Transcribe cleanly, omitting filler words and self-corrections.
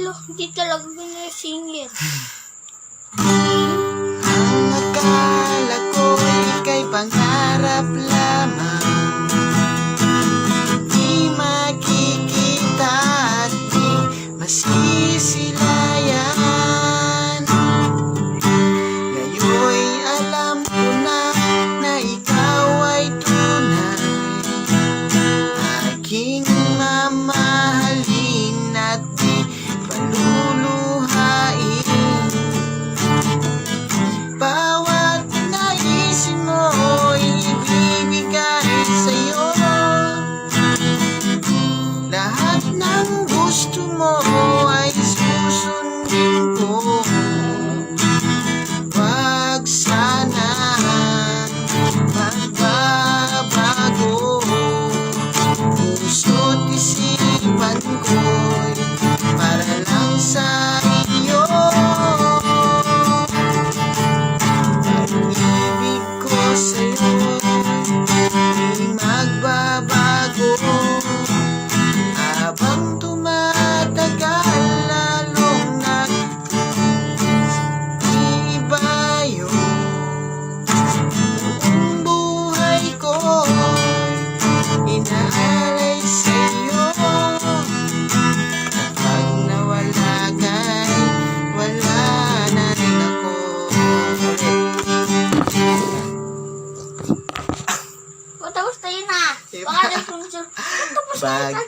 Alo, hindi talaga single. Ang akala ko ika'y pangarap lamang, di makikita at di masisilayan. Ngayon'y alam ko na ikaw ay tunay, aking mamahalin at di paluluhain. Bawat naisin mo'y ibibigay sa'yo, lahat ng gusto mo ay susundin ko. Wag sana magbabago, puso't isipan ko'y para lang sa iyo. Pag-ibig ko sa'yo di magbabago, habang tumatagal lalong nag-iibayo. Buong buhay ko inaalay sa'yo, kapag nawala ka'y wala na rin ako. O, tapos tayo na. Baka nagpunso. Tapos na Pag